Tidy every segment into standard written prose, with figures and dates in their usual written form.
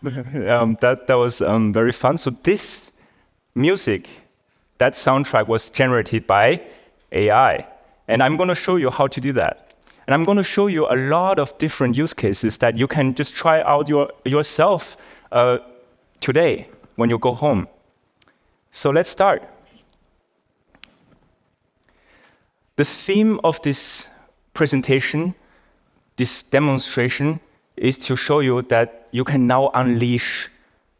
That was very fun. So this music, that soundtrack was generated by AI. And I'm going to show you how to do that. And I'm going to show you a lot of different use cases that you can just try out yourself today when you go home. So let's start. The theme of this presentation, this demonstration, is to show you that you can now unleash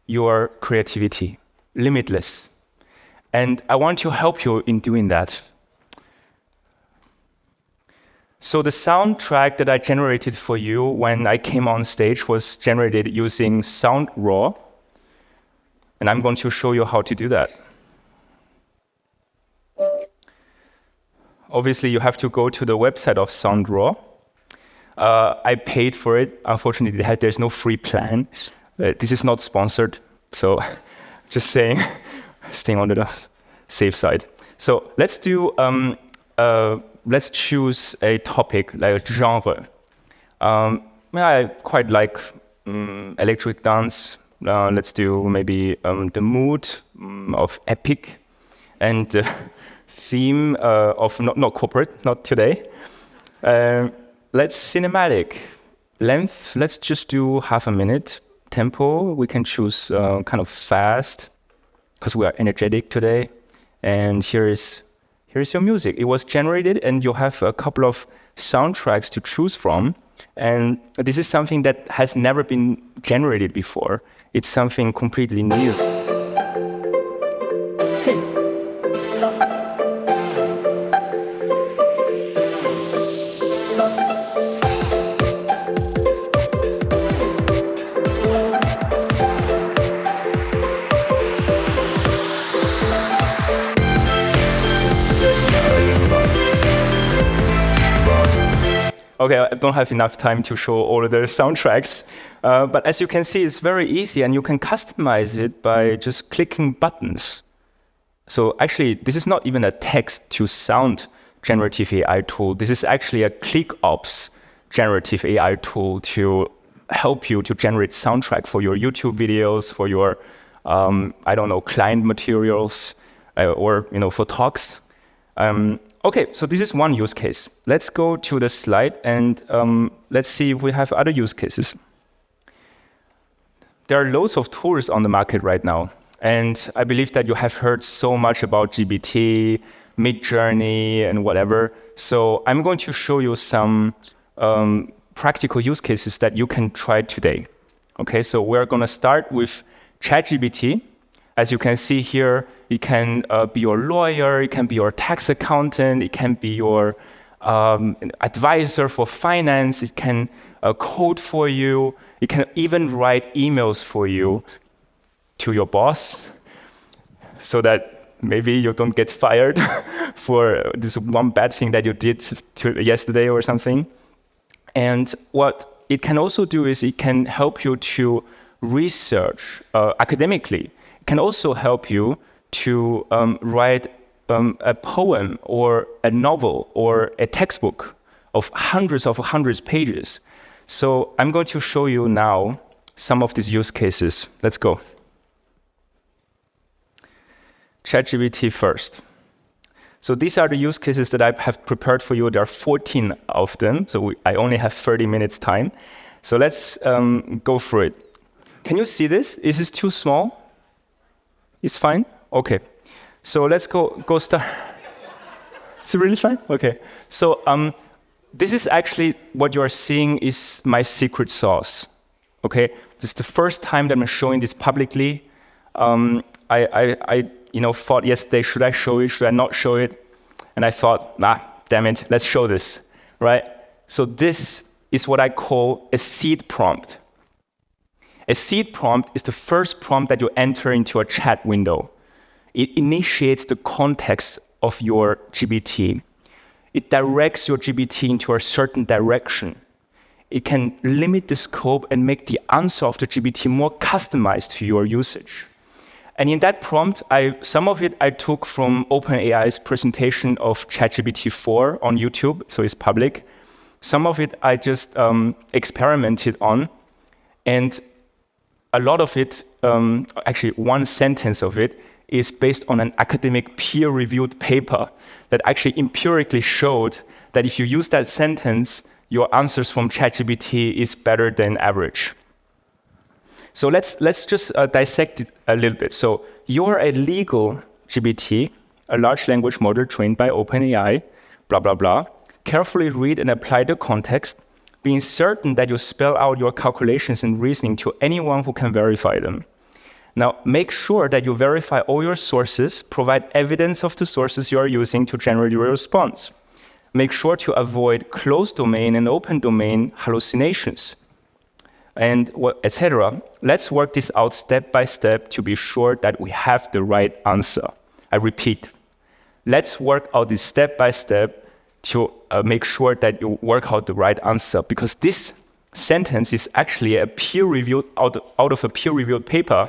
your creativity, limitless. And I want to help you in doing that. So the soundtrack that I generated for you when I came on stage was generated using SoundRaw. And I'm going to show you how to do that. Obviously, you have to go to the website of SoundRaw. I paid for it. Unfortunately, there's no free plan. This is not sponsored, so just saying, staying on the safe side. So let's do. Let's choose a topic like a genre. I quite like electric dance. Let's do maybe the mood of epic, and the theme of not corporate, not today. Let's cinematic. Length, let's just do half a minute. Tempo, we can choose kind of fast, because we are energetic today. And here's your music. It was generated, and you have a couple of soundtracks to choose from. And this is something that has never been generated before. It's something completely new. Okay, I don't have enough time to show all of the soundtracks, but as you can see, it's very easy, and you can customize it by just clicking buttons. So actually, this is not even a text-to-sound generative AI tool. This is actually a ClickOps generative AI tool to help you to generate soundtrack for your YouTube videos, for your, client materials, or for talks. Okay, so this is one use case. Let's go to the slide and let's see if we have other use cases. There are loads of tools on the market right now. And I believe that you have heard so much about GPT, Midjourney, and whatever. So I'm going to show you some practical use cases that you can try today. Okay, so we're going to start with ChatGPT. As you can see here, it can be your lawyer, it can be your tax accountant, it can be your advisor for finance, it can code for you, it can even write emails for you to your boss so that maybe you don't get fired for this one bad thing that you did yesterday or something. And what it can also do is it can help you to research academically. Can also help you to write a poem or a novel or a textbook of hundreds of pages. So I'm going to show you now some of these use cases. Let's go. ChatGPT first. So these are the use cases that I have prepared for you. There are 14 of them, so I only have 30 minutes time. So let's go through it. Can you see this? Is this too small? It's fine? Okay. So let's go start. Is it really fine? Okay. So this is actually what you are seeing is my secret sauce. Okay. This is the first time that I'm showing this publicly. I thought yesterday, should I show it? Should I not show it? And I thought, damn it, let's show this, right? So this is what I call a seed prompt. A seed prompt is the first prompt that you enter into a chat window. It initiates the context of your GPT. It directs your GPT into a certain direction. It can limit the scope and make the answer of the GPT more customized to your usage. And in that prompt, some of it I took from OpenAI's presentation of ChatGPT 4 on YouTube, so it's public. Some of it I just experimented on. And a lot of it, actually one sentence of it, is based on an academic peer-reviewed paper that actually empirically showed that if you use that sentence, your answers from ChatGPT is better than average. So let's just dissect it a little bit. So you're a legal GPT, a large language model trained by OpenAI, blah, blah, blah. Carefully read and apply the context, being certain that you spell out your calculations and reasoning to anyone who can verify them. Now, make sure that you verify all your sources, provide evidence of the sources you are using to generate your response. Make sure to avoid closed domain and open domain hallucinations, and etc. Let's work this out step by step to be sure that we have the right answer. I repeat, let's work out this step by step to make sure that you work out the right answer, because this sentence is actually a peer-reviewed out of a peer-reviewed paper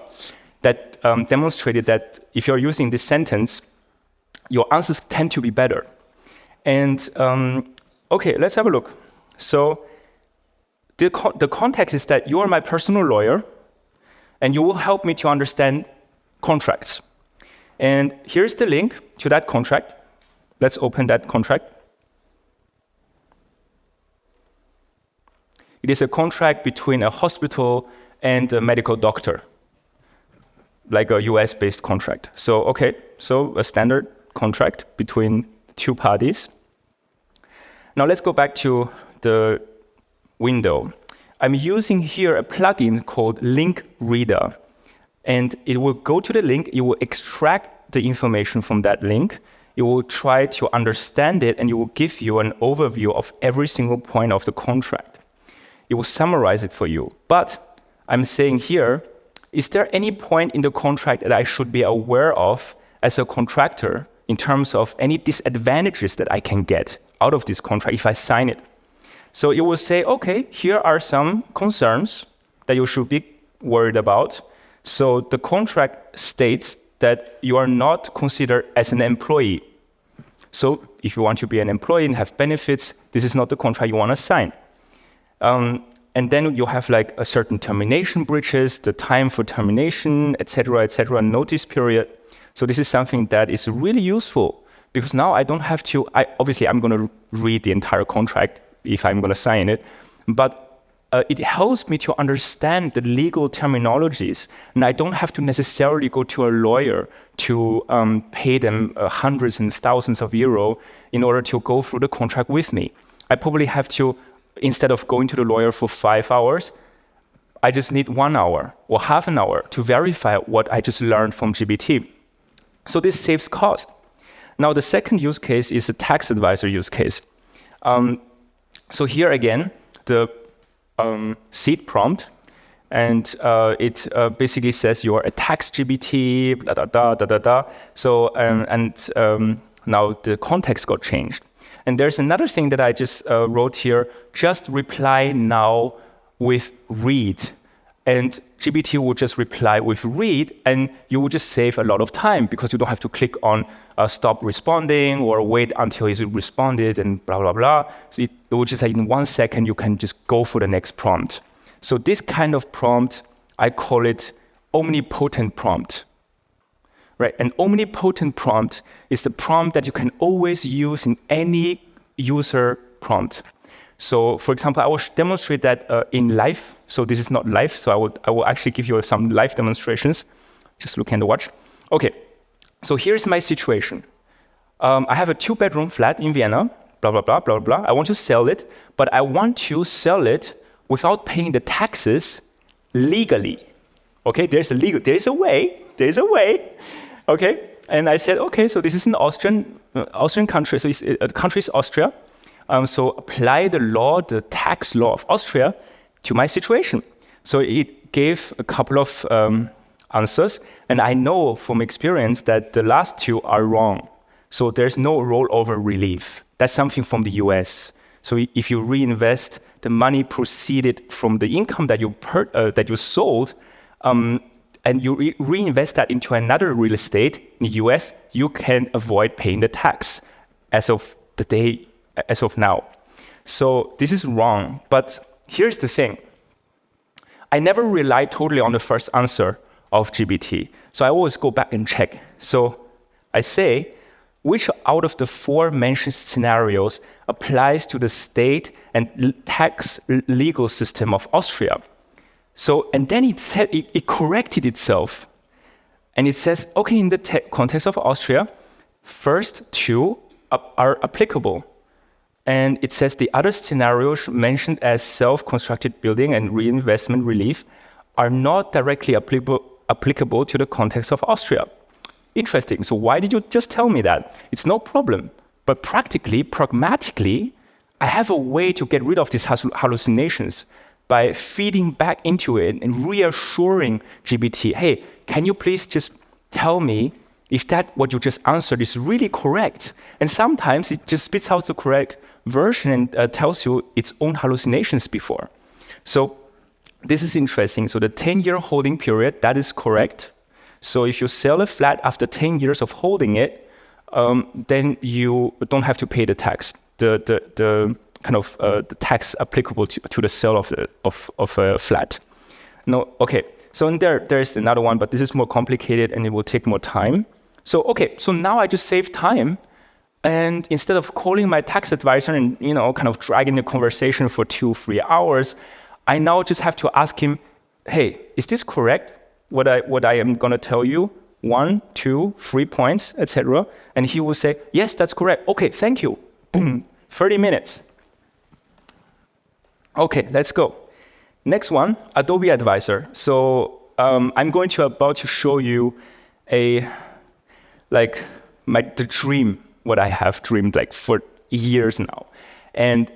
that demonstrated that if you're using this sentence, your answers tend to be better. And okay, let's have a look. So the context is that you are my personal lawyer, and you will help me to understand contracts. And here's the link to that contract. Let's open that contract. It is a contract between a hospital and a medical doctor, like a US-based contract. So, okay, so a standard contract between two parties. Now let's go back to the window. I'm using here a plugin called Link Reader, and it will go to the link, it will extract the information from that link, it will try to understand it, and it will give you an overview of every single point of the contract. It will summarize it for you. But I'm saying here, is there any point in the contract that I should be aware of as a contractor in terms of any disadvantages that I can get out of this contract if I sign it? So it will say, okay, here are some concerns that you should be worried about. So the contract states that you are not considered as an employee. So if you want to be an employee and have benefits, this is not the contract you want to sign. And then you have like a certain termination breaches, the time for termination, etc., notice period. So this is something that is really useful, because now I don't have to, obviously I'm going to read the entire contract if I'm going to sign it, but it helps me to understand the legal terminologies, and I don't have to necessarily go to a lawyer to pay them hundreds and thousands of euro in order to go through the contract with me. I probably have to, instead of going to the lawyer for 5 hours, I just need 1 hour or half an hour to verify what I just learned from GPT. So this saves cost. Now, the second use case is a tax advisor use case. So here again, the seed prompt, and it basically says you're a tax GPT, blah, da, da, da, da, da. So, now the context got changed. And there's another thing that I just wrote here, just reply now with read. And GPT will just reply with read, and you will just save a lot of time because you don't have to click on stop responding or wait until it's responded and blah, blah, blah. So it will just, like, in 1 second, you can just go for the next prompt. So this kind of prompt, I call it omnipotent prompt. Right, an omnipotent prompt is the prompt that you can always use in any user prompt. So, for example, I will demonstrate that in live. So this is not live, so I will actually give you some live demonstrations. Just look at the watch. Okay, so here's my situation. I have a 2-bedroom flat in Vienna, blah, blah, blah, blah, blah. I want to sell it, but I want to sell it without paying the taxes legally. Okay, there's a way. Okay, and I said, okay, so this is an Austrian country, so the country is Austria. So apply the law, the tax law of Austria to my situation. So it gave a couple of answers, and I know from experience that the last 2 are wrong. So there's no rollover relief. That's something from the US. So if you reinvest the money proceeded from the income that you sold, and you reinvest that into another real estate in the US, you can avoid paying the tax as of now. So this is wrong. But here's the thing. I never rely totally on the first answer of GPT. So I always go back and check. So I say, which out of the 4 mentioned scenarios applies to the state and tax legal system of Austria? So, and then it corrected itself. And it says, okay, in the context of Austria, first 2 are applicable. And it says the other scenarios mentioned as self-constructed building and reinvestment relief are not directly applicable to the context of Austria. Interesting. So why did you just tell me that? It's no problem. But pragmatically, I have a way to get rid of these hallucinations by feeding back into it and reassuring GPT, hey, can you please just tell me if what you just answered is really correct? And sometimes it just spits out the correct version and tells you its own hallucinations before. So this is interesting. So the 10-year holding period, that is correct. So if you sell a flat after 10 years of holding it, then you don't have to pay the tax. The tax applicable to the sale of a flat. No, okay. So in there's another one, but this is more complicated and it will take more time. So okay, so now I just save time, and instead of calling my tax advisor and kind of dragging the conversation for 2-3 hours, I now just have to ask him, hey, is this correct? What I am gonna tell you? 1, 2, 3 points, etc. And he will say, yes, that's correct. Okay, thank you. Boom, 30 minutes. Okay, let's go. Next one, Adobe Advisor. So I'm about to show you the dream, what I have dreamed for years now. And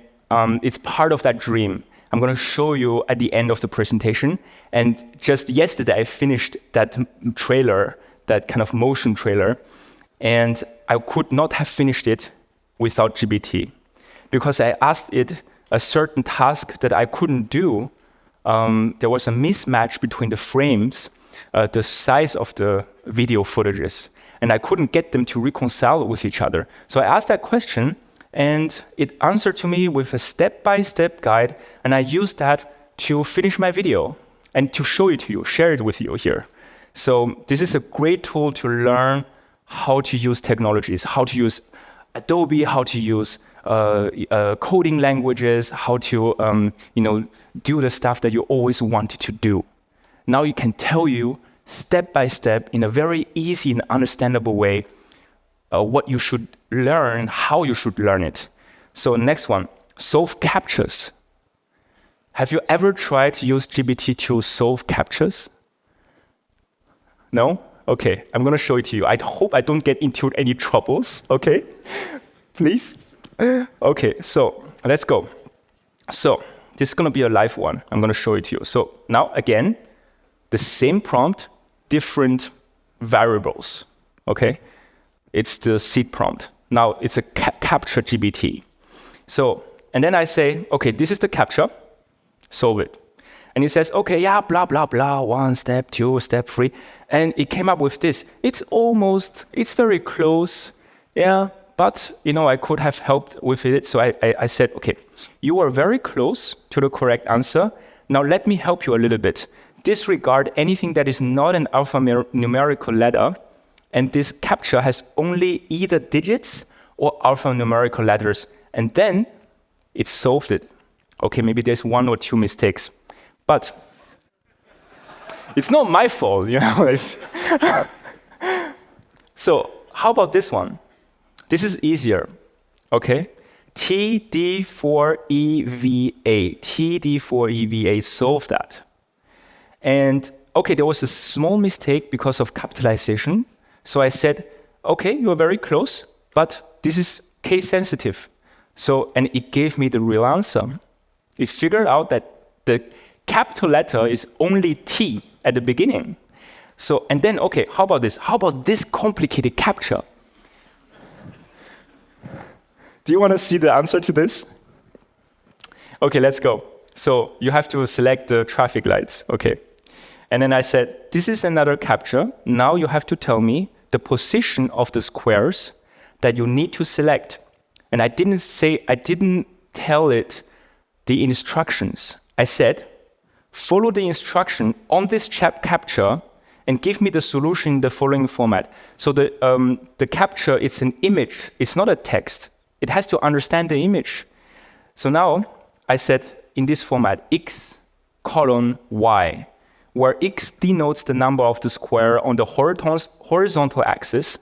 it's part of that dream. I'm going to show you at the end of the presentation. And just yesterday, I finished that trailer, that kind of motion trailer. And I could not have finished it without GPT, because I asked it a certain task that I couldn't do. There was a mismatch between the frames, the size of the video footages, and I couldn't get them to reconcile with each other. So I asked that question, and it answered to me with a step-by-step guide, and I used that to finish my video and to show it to you, share it with you here. So this is a great tool to learn how to use technologies, how to use Adobe, how to use coding languages, how to do the stuff that you always wanted to do. Now it can tell you step by step in a very easy and understandable way what you should learn, how you should learn it. So next one, solve CAPTCHAs. Have you ever tried to use GPT to solve CAPTCHAs? No? Okay, I'm going to show it to you. I hope I don't get into any troubles, okay? Please? Okay, so let's go. So this is going to be a live one. I'm going to show it to you. So now, again, the same prompt, different variables, okay? It's the seed prompt. Now, it's a CAPTCHA GPT. So, and then I say, okay, this is the CAPTCHA. Solve it. And it says, okay, yeah, blah, blah, blah, 1 step, 2 step, 3. And it came up with this. It's very close, yeah, but, I could have helped with it. So I said, okay, you are very close to the correct answer. Now let me help you a little bit. Disregard anything that is not an alphanumerical letter. And this CAPTCHA has only either digits or alphanumerical letters. And then it solved it. Okay, maybe there's 1 or 2 mistakes. But it's not my fault, So how about this one? This is easier, okay? TD4EVA. TD4EVA, solve that. And okay, there was a small mistake because of capitalization. So I said, okay, you're very close, but this is case sensitive. So, and it gave me the real answer. It figured out that the capital letter is only T at the beginning. So, and then, okay, how about this? How about this complicated CAPTCHA? Do you want to see the answer to this? Okay, let's go. So you have to select the traffic lights, okay. And then I said, this is another CAPTCHA. Now you have to tell me the position of the squares that you need to select. And I didn't tell it the instructions. I said, follow the instruction on this captcha and give me the solution in the following format. So the captcha, it's an image. It's not a text. It has to understand the image. So now I said in this format, x colon y, where x denotes the number of the square on the horizontal axis,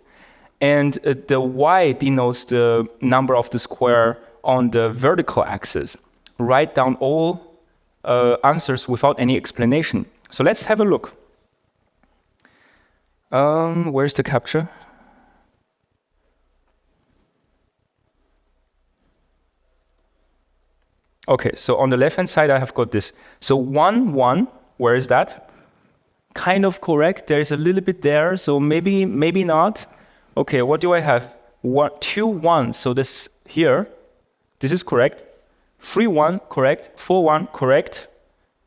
and the y denotes the number of the square on the vertical axis. Write down all answers without any explanation. So let's have a look. Where's the captcha? Okay, so on the left-hand side, I have got this. So 1, 1, where is that? Kind of correct. There's a little bit there, so maybe not. Okay, what do I have? 2, 1, so this here, this is correct. 3, 1, correct. 4, 1, correct.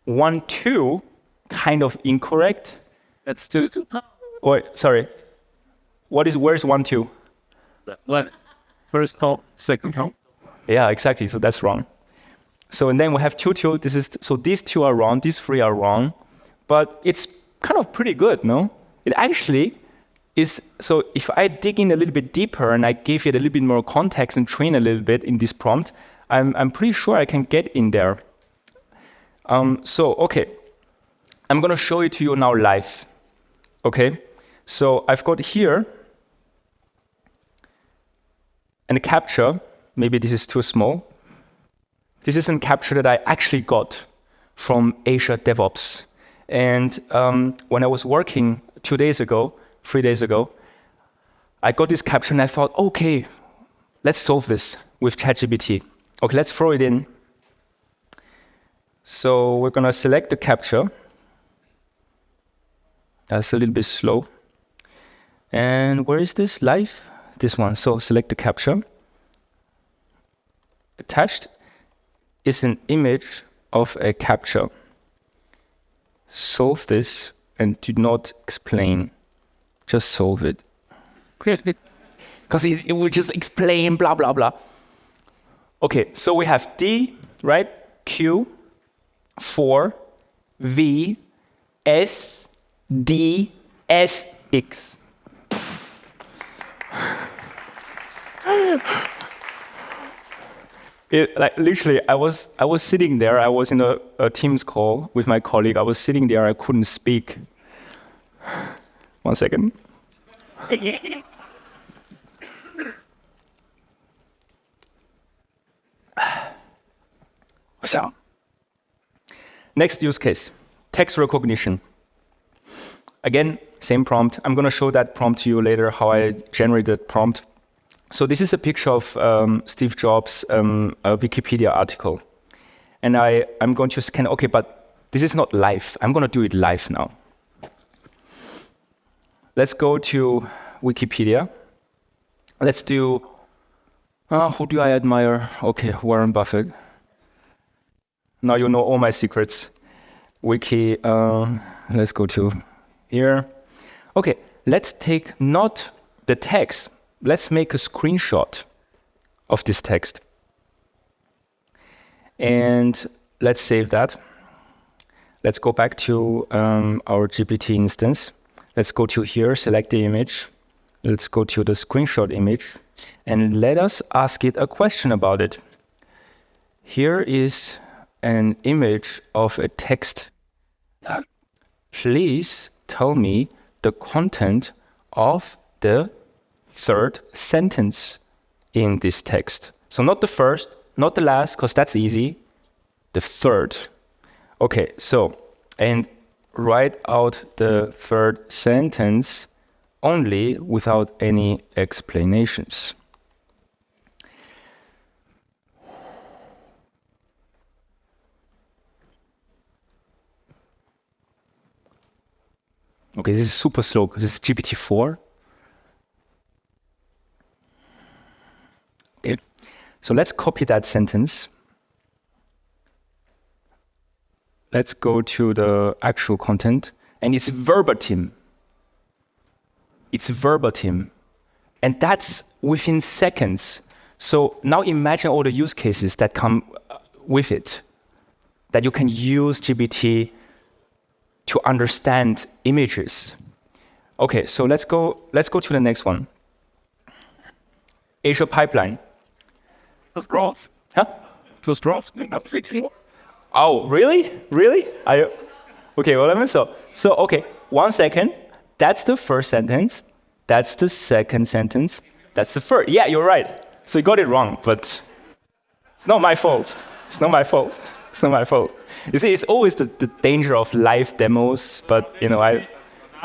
1, 2, kind of incorrect. That's 2. Wait, sorry. Where's 1, 2? What? First call, second call. Yeah, exactly, so that's wrong. So and then we have 2, 2. So these 2 are wrong, these 3 are wrong, but it's kind of pretty good, no? It actually is. So if I dig in a little bit deeper and I give it a little bit more context and train a little bit in this prompt, I'm pretty sure I can get in there. So okay, I'm gonna show it to you now live. Okay, so I've got here and a captcha. Maybe this is too small. This is a captcha that I actually got from Asia DevOps. And when I was working 3 days ago, I got this captcha and I thought, okay, let's solve this with ChatGPT. Okay, let's throw it in. So we're gonna select the captcha. That's a little bit slow. And where is this? Live? This one. So select the captcha. Attached is an image of a captcha. Solve this and do not explain. Just solve it. Because it will just explain blah, blah, blah. Okay, so we have D, right? Q, 4, V, S, D, S, X. Like literally, I was sitting there. I was in a Teams call with my colleague. I was sitting there. I couldn't speak. 1 second. So, next use case, text recognition. Again, same prompt. I'm going to show that prompt to you later, how I generated prompt. So this is a picture of Steve Jobs' Wikipedia article. And I'm going to scan, okay, but this is not live. I'm going to do it live now. Let's go to Wikipedia. Let's do, who do I admire? Okay, Warren Buffett. Now you know all my secrets. Wiki, let's go to here. Okay, let's take not the text. Let's make a screenshot of this text. And let's save that. Let's go back to our GPT instance. Let's go to here, select the image. Let's go to the screenshot image. And let us ask it a question about it. Here is an image of a text. Please tell me the content of the third sentence in this text. So not the first, not the last, because that's easy. The third. Okay, so, and write out the third sentence only without any explanations. Okay, this is super slow because this is GPT-4. Okay, so let's copy that sentence. Let's go to the actual content, and it's verbatim. It's verbatim, and that's within seconds. So now imagine all the use cases that come with it, that you can use GPT to understand images. Okay, so let's go to the next one. Azure pipeline. Those draws. Huh? Those draws. Oh, really? Really? Okay, well, let me so okay, 1 second. That's the first sentence. That's the second sentence. That's the third. Yeah, you're right. So you got it wrong, but it's not my fault. It's not my fault. It's not my fault. You see, it's always the danger of live demos, but I...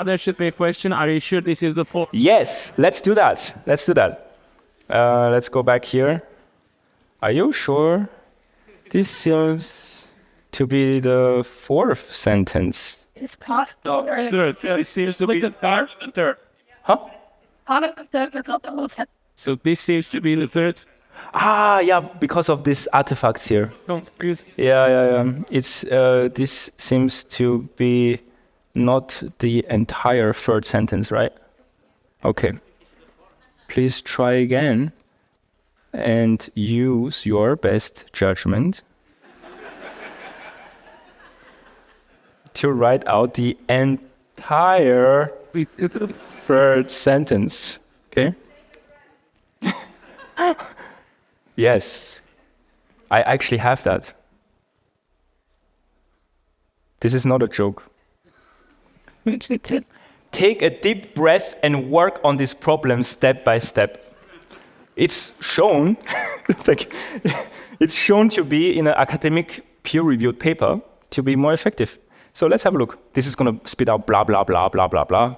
There should be a question. Are you sure this is the fourth? Yes, let's do that. Let's do that. Let's go back here. Are you sure? This seems to be the fourth sentence. It's part of the Third. This seems to be the third. Huh? part of the third, but not the whole set. So this seems to be the third. Ah, yeah, because of these artifacts here. Yeah. It's this seems to be not the entire third sentence, right? Okay. Please try again and use your best judgment to write out the entire third sentence. Okay? Yes, I actually have that. This is not a joke. Take a deep breath and work on this problem step by step. It's shown, it's shown to be in an academic peer-reviewed paper to be more effective. So let's have a look. This is going to spit out blah, blah, blah, blah, blah, blah.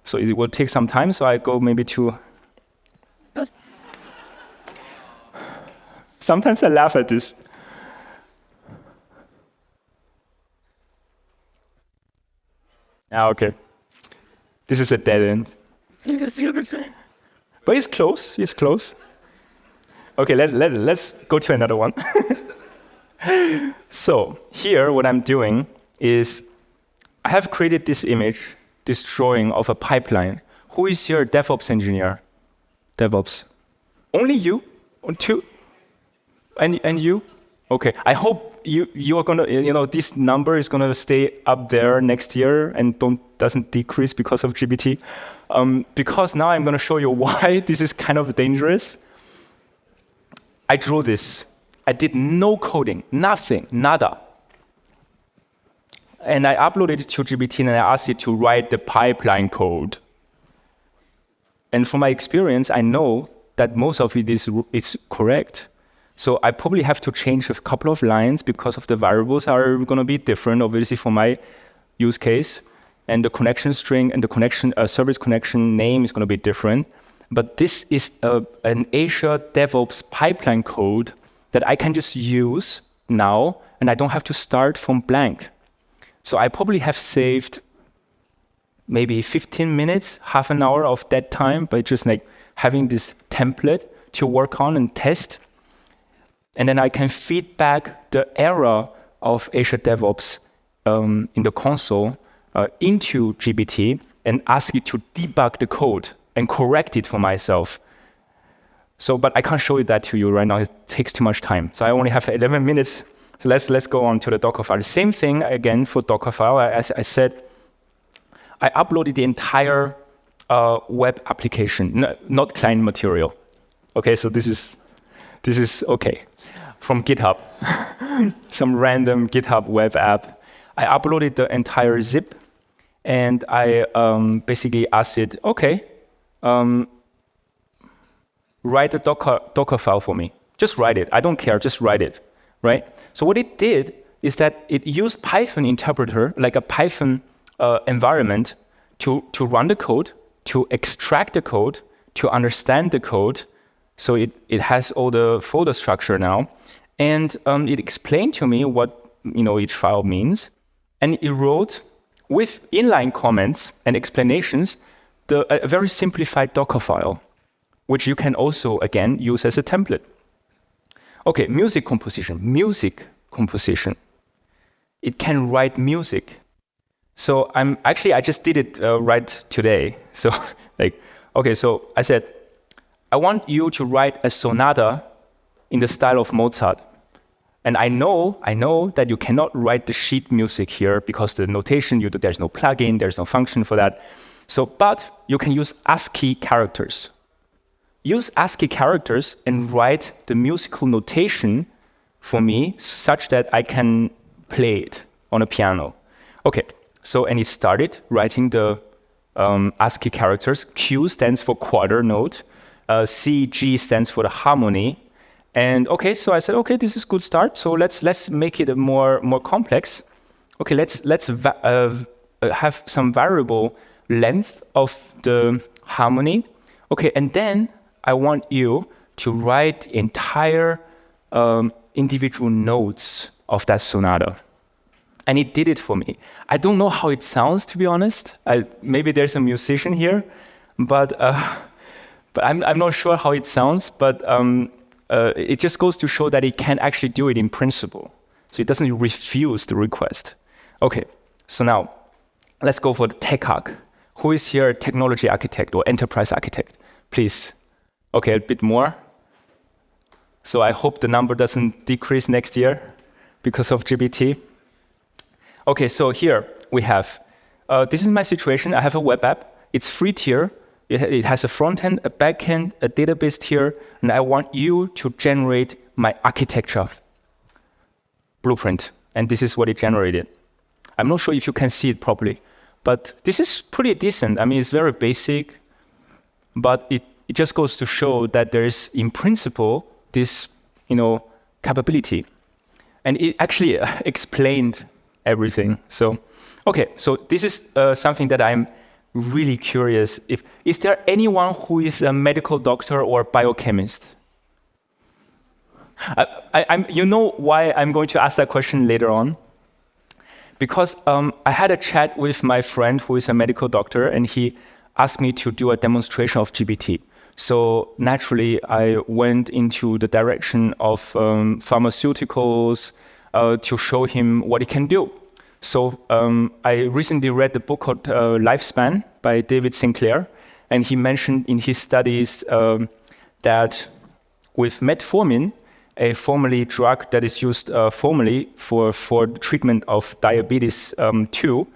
So it will take some time, so I go maybe to... Sometimes I laugh at this. Ah, okay. This is a dead end. But it's close, it's close. Okay, let's go to another one. So here, what I'm doing is I have created this image, this drawing of a pipeline. Who is your DevOps engineer? DevOps. Only you? Two? And you? Okay. I hope you are gonna, this number is gonna stay up there next year and doesn't decrease because of GPT. Because now I'm gonna show you why this is kind of dangerous. I drew this. I did no coding, nothing, nada. And I uploaded it to GPT and I asked it to write the pipeline code. And from my experience, I know that most of it is correct. So I probably have to change a couple of lines because of the variables are going to be different, obviously, for my use case. And the connection string and the connection service connection name is going to be different. But this is an Azure DevOps pipeline code that I can just use now, and I don't have to start from blank. So I probably have saved maybe 15 minutes, half an hour of that time by just having this template to work on and test. And then I can feed back the error of Azure DevOps in the console into GPT and ask it to debug the code and correct it for myself. So, but I can't show that to you right now. It takes too much time. So I only have 11 minutes. So let's go on to the Docker file. Same thing again for Docker file. As I said, I uploaded the entire web application, not client material. Okay, so this is okay. From GitHub, some random GitHub web app. I uploaded the entire zip, and I basically asked it, okay, write a Docker file for me. Just write it. I don't care. Just write it, right? So what it did is that it used Python interpreter, like a Python environment, to run the code, to extract the code, to understand the code. So it has all the folder structure now. And it explained to me what each file means. And it wrote, with inline comments and explanations, a very simplified Docker file, which you can also, again, use as a template. Okay, music composition. It can write music. So I just did it right today. So okay, so I said, I want you to write a sonata in the style of Mozart. And I know that you cannot write the sheet music here because the notation, there's no plugin, there's no function for that. So, but you can use ASCII characters. Use ASCII characters and write the musical notation for me such that I can play it on a piano. Okay, so, and he started writing the ASCII characters. Q stands for quarter note. C, G stands for the harmony. And okay, so I said, okay, this is a good start. So let's make it a more complex. Okay, let's have some variable length of the harmony. Okay, and then I want you to write entire individual notes of that sonata. And it did it for me. I don't know how it sounds, to be honest. Maybe there's a musician here, but I'm not sure how it sounds. But it just goes to show that it can actually do it in principle. So it doesn't refuse the request. Okay, so now let's go for the tech arc. Who is here a technology architect or enterprise architect? Please. Okay, a bit more. So I hope the number doesn't decrease next year because of GPT. Okay, so here we have, this is my situation. I have a web app. It's free tier. It has a front end, a back end, a database tier, and I want you to generate my architecture blueprint. And this is what it generated. I'm not sure if you can see it properly, but this is pretty decent. I mean, it's very basic, but it just goes to show that there is, in principle, this, capability. And it actually explained everything. So, okay, so this is something that I'm really curious. Is there anyone who is a medical doctor or biochemist? You know why I'm going to ask that question later on? Because I had a chat with my friend who is a medical doctor, and he asked me to do a demonstration of GPT. So naturally, I went into the direction of pharmaceuticals to show him what it can do. So I recently read the book called Lifespan by David Sinclair, and he mentioned in his studies that with metformin, a formerly drug that is used formerly for the treatment of diabetes 2,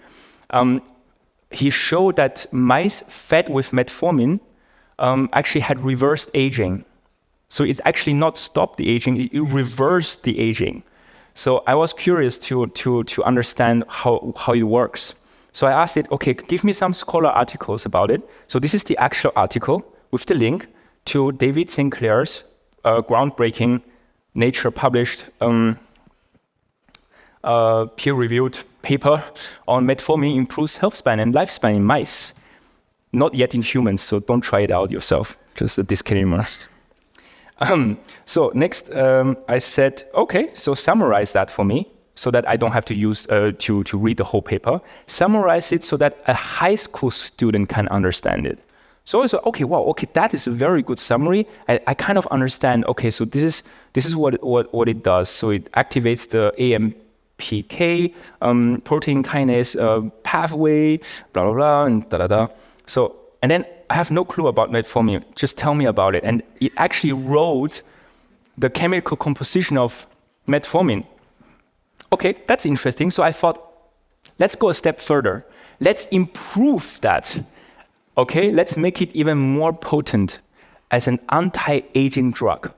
he showed that mice fed with metformin actually had reversed aging. So it's actually not stopped the aging, it reversed the aging. So I was curious to understand how it works. So I asked it, okay, give me some scholar articles about it. So this is the actual article with the link to David Sinclair's groundbreaking Nature published peer-reviewed paper on metformin improves health span and lifespan in mice. Not yet in humans, so don't try it out yourself. Just a disclaimer. So next, I said, okay, so summarize that for me so that I don't have to use to read the whole paper. Summarize it so that a high school student can understand it. So I said, okay, wow, okay, that is a very good summary. I kind of understand. Okay, so this is what it does. So it activates the AMPK protein kinase pathway, blah blah blah, and da da da. So and then I have no clue about metformin. Just tell me about it. And it actually wrote the chemical composition of metformin. Okay, that's interesting. So I thought, let's go a step further. Let's improve that. Okay, let's make it even more potent as an anti-aging drug,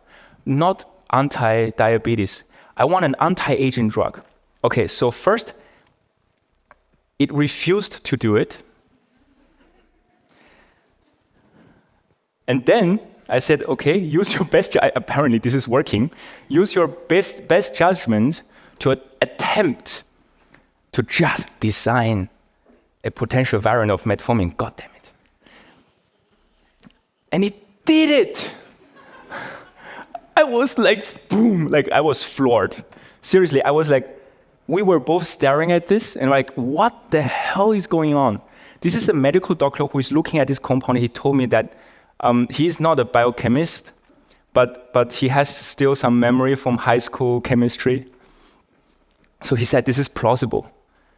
not anti-diabetes. I want an anti-aging drug. Okay, so first, it refused to do it. And then I said, okay, use your best, apparently this is working, use your best judgment to attempt to just design a potential variant of metformin. God damn it. And it did it. I was like, boom, like I was floored. Seriously, I was like, we were both staring at this and like, what the hell is going on? This is a medical doctor who is looking at this compound. He told me that he's not a biochemist, but he has still some memory from high school chemistry. So he said, this is plausible.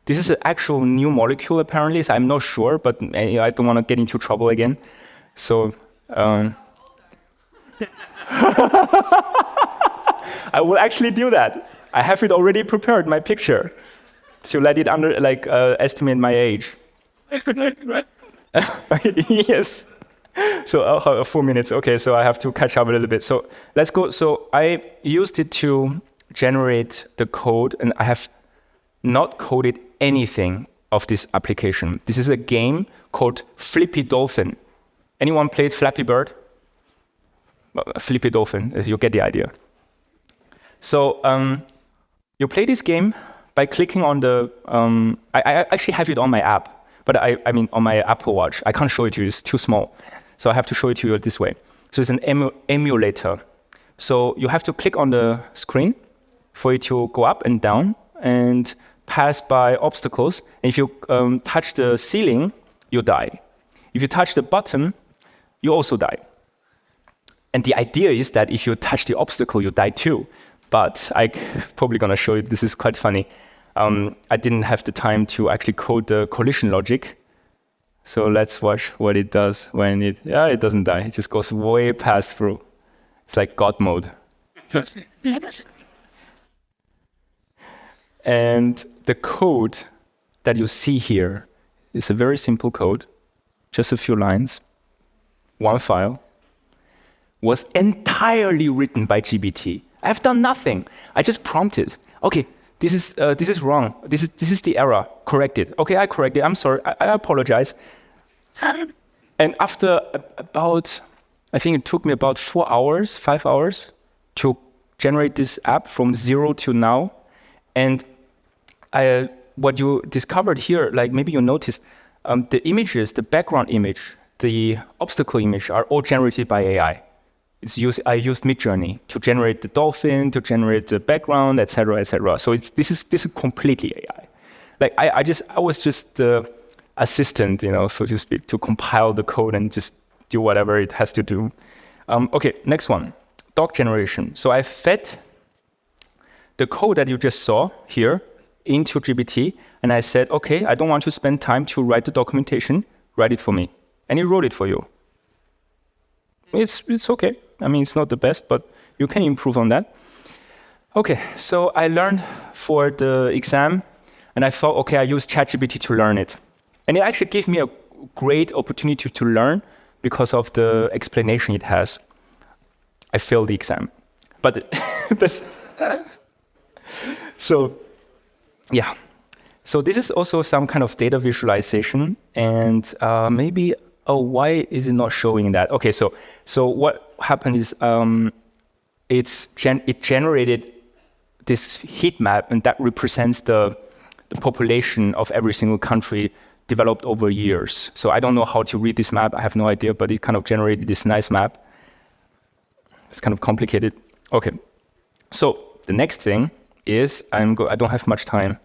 This is an actual new molecule, apparently, so I'm not sure, but I don't want to get into trouble again. So I will actually do that. I have it already prepared, my picture, to let it estimate my age. Yes. So 4 minutes. Okay, so I have to catch up a little bit. So let's go. So I used it to generate the code, and I have not coded anything of this application. This is a game called Flippy Dolphin. Anyone played Flappy Bird? Flippy Dolphin, as you get the idea. So you play this game by clicking on the. I actually have it on my app, but I mean on my Apple Watch. I can't show it to you; it's too small. So I have to show it to you this way. So it's an emulator. So you have to click on the screen for it to go up and down and pass by obstacles. And if you touch the ceiling, you die. If you touch the bottom, you also die. And the idea is that if you touch the obstacle, you die too. But I'm probably going to show you, this is quite funny. I didn't have the time to actually code the collision logic. So let's watch what it does when it doesn't die. It just goes way past through. It's like God mode. And the code that you see here is a very simple code, just a few lines, one file, was entirely written by GPT. I've done nothing. I just prompted. Okay, this is wrong. This is the error. Correct it. Okay, I correct it. I'm sorry. I apologize. And after about, I think it took me about 4 hours, 5 hours to generate this app from 0 to now. And what you discovered here, like maybe you noticed, the images, the background image, the obstacle image are all generated by AI. I used Midjourney to generate the dolphin, to generate the background, etc., etc. So this is completely AI. Like I was just the assistant, so to speak, to compile the code and just do whatever it has to do. Okay, next one, dog generation. So I fed the code that you just saw here into GPT, and I said, okay, I don't want to spend time to write the documentation. Write it for me, and it wrote it for you. It's okay. I mean, it's not the best, but you can improve on that. Okay, so I learned for the exam, and I thought, okay, I use ChatGPT to learn it. And it actually gave me a great opportunity to learn because of the explanation it has. I failed the exam. But so, yeah. So this is also some kind of data visualization, and maybe, why is it not showing that? Okay, so what happened is it generated this heat map, and that represents the population of every single country developed over years. So I don't know how to read this map. I have no idea, but it kind of generated this nice map. It's kind of complicated. Okay, so the next thing is I don't have much time.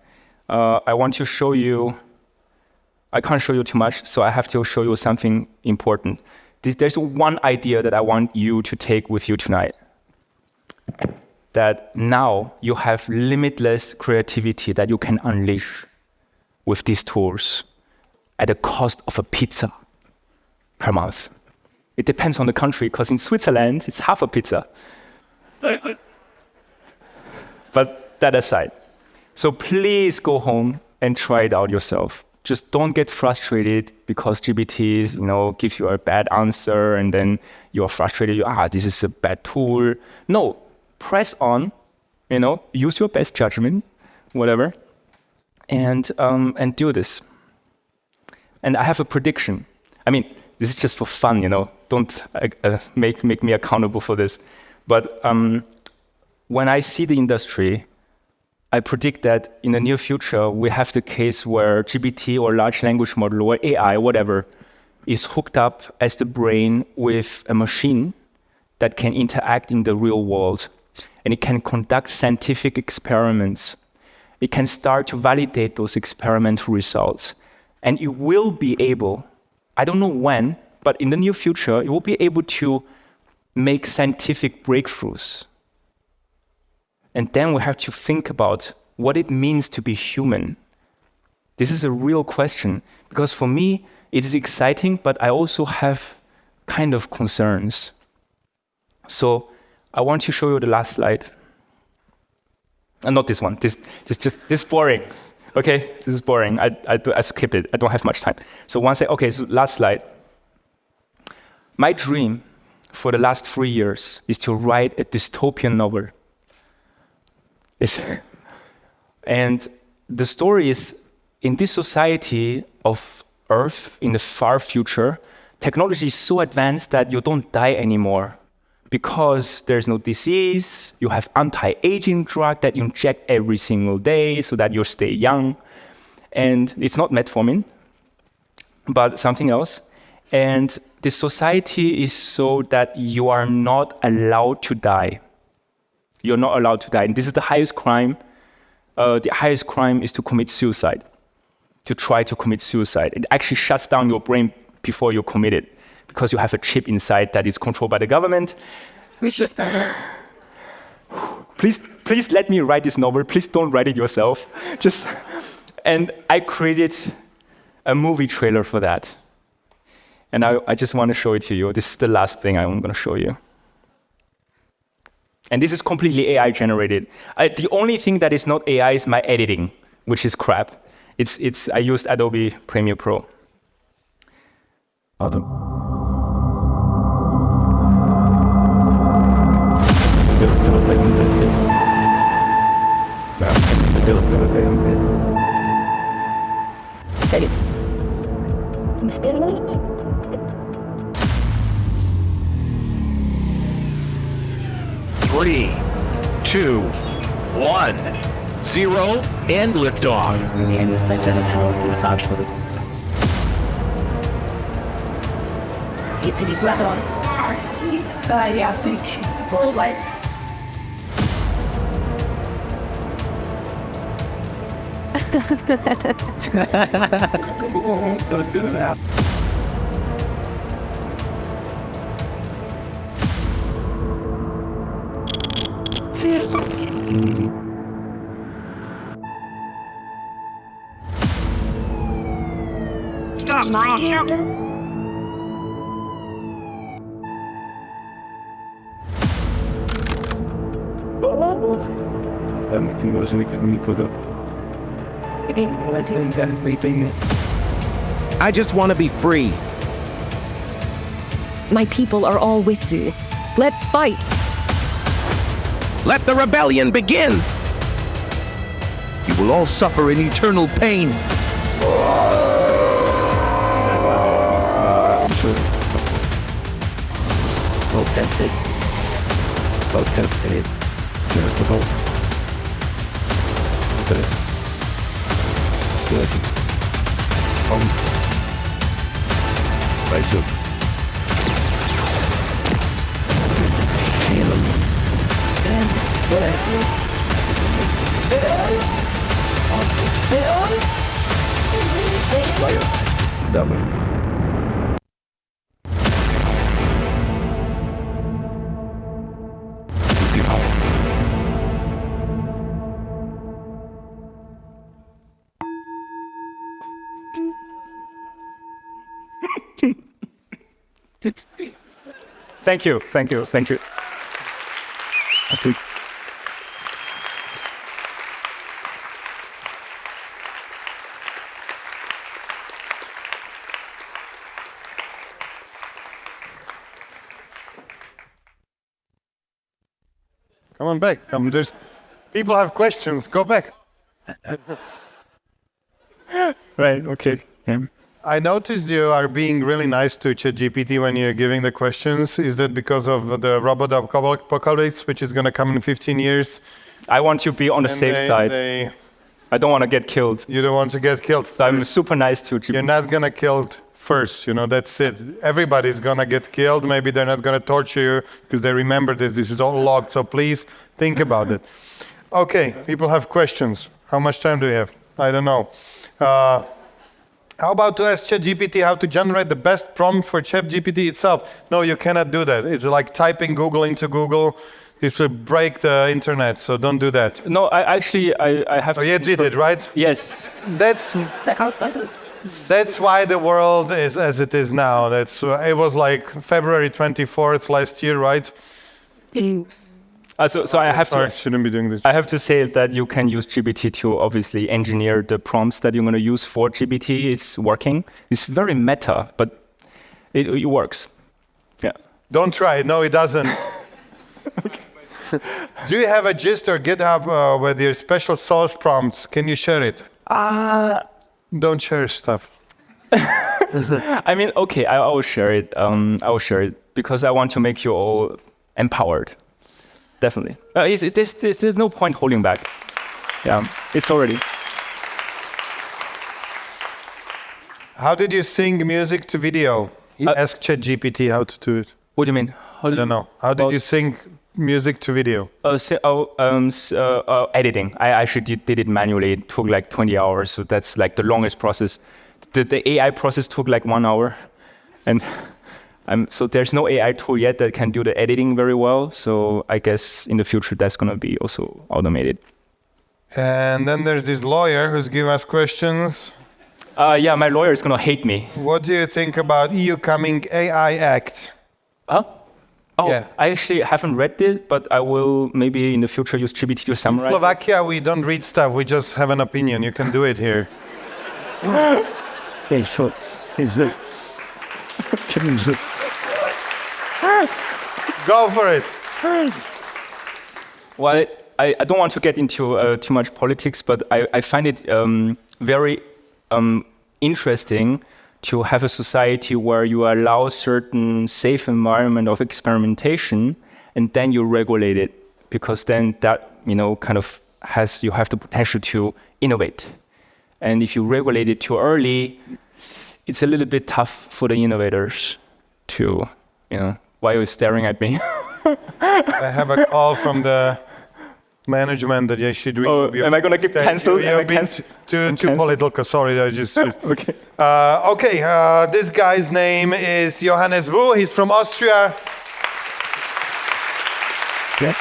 I want to show you. I can't show you too much, so I have to show you something important. There's one idea that I want you to take with you tonight. That now you have limitless creativity that you can unleash with these tools at the cost of a pizza per month. It depends on the country, because in Switzerland, it's half a pizza. But that aside, so please go home and try it out yourself. Just don't get frustrated because GPT gives you a bad answer and then you're frustrated. This is a bad tool. No, press on, use your best judgment, whatever, and do this. And I have a prediction. I mean, this is just for fun, Don't make me accountable for this. But when I see the industry, I predict that in the near future, we have the case where GPT or large language model or AI, whatever, is hooked up as the brain with a machine that can interact in the real world. And it can conduct scientific experiments. It can start to validate those experimental results. And it will be able, I don't know when, but in the near future, it will be able to make scientific breakthroughs. And then we have to think about what it means to be human. This is a real question, because for me, it is exciting, but I also have kind of concerns. So I want to show you the last slide. And not this one. This is boring. Okay, this is boring. I skipped it. I don't have much time. So okay, so last slide. My dream for the last 3 years is to write a dystopian novel. And the story is, in this society of Earth, in the far future, technology is so advanced that you don't die anymore because there's no disease. You have anti-aging drug that you inject every single day so that you stay young. And it's not metformin, but something else. And the society is so that you are not allowed to die. You're not allowed to die. And this is the highest crime. The highest crime is to commit suicide, to try to commit suicide. It actually shuts down your brain before you commit it, because you have a chip inside that is controlled by the government. Please let me write this novel. Please don't write it yourself. And I created a movie trailer for that. And I just want to show it to you. This is the last thing I'm going to show you. And this is completely AI generated. The only thing that is not AI is my editing, which is crap. I used Adobe Premiere Pro. Three, 2, 1, 0, and liftoff. I just want to be free. My people are all with you. Let's fight. Let the rebellion begin. You will all suffer in eternal pain. Thank you. Come on back. People have questions. Go back. Right, okay. Yeah. I noticed you are being really nice to ChatGPT when you're giving the questions. Is that because of the robot apocalypse, which is going to come in 15 years? I want to be on the safe side. I don't want to get killed. You don't want to get killed first. So I'm super nice to GPT. You're not going to killed first, that's it. Everybody's going to get killed. Maybe they're not going to torture you because they remember this is all logged. So please think about it. Okay, people have questions. How much time do we have? I don't know. How about to ask ChatGPT how to generate the best prompt for ChatGPT itself? No, you cannot do that. It's like typing Google into Google. This will break the internet, so don't do that. No, I have... Oh, you did it, right? Yes. That's why the world is as it is now. It was like February 24th last year, right? So I have Sorry, to. shouldn't be doing this. I have to say that you can use GPT to obviously engineer the prompts that you're going to use for GPT. It's working. It's very meta, but it works. Yeah. Don't try it. No, it doesn't. Do you have a gist or GitHub with your special sauce prompts? Can you share it? Don't share stuff. I mean, okay, I will share it. I will share it because I want to make you all empowered. Definitely. There's no point holding back. Yeah, it's already. How did you sync music to video? Ask ChatGPT how to do it. What do you mean? I don't know. How did you sync music to video? Editing. I actually did it manually. It took like 20 hours, so that's like the longest process. The AI process took like 1 hour, and so there's no AI tool yet that can do the editing very well. So I guess in the future that's gonna be also automated. And then there's this lawyer who's giving us questions. Yeah, my lawyer is gonna hate me. What do you think about EU coming AI Act? Huh? Oh, Yeah. I actually haven't read it, but I will maybe in the future use GPT to summarize. Slovakia, we don't read stuff. We just have an opinion. You can do it here. Go for it. Well, I don't want to get into too much politics, but I find it very interesting to have a society where you allow certain safe environment of experimentation and then you regulate it, because then that, kind of you have the potential to innovate. And if you regulate it too early, it's a little bit tough for the innovators to, why are you staring at me? I have a call from the management that I should remove you. Am I going to get cancelled? You've been too political. Sorry, I just... Okay. This guy's name is Johannes Wu. He's from Austria. Yes.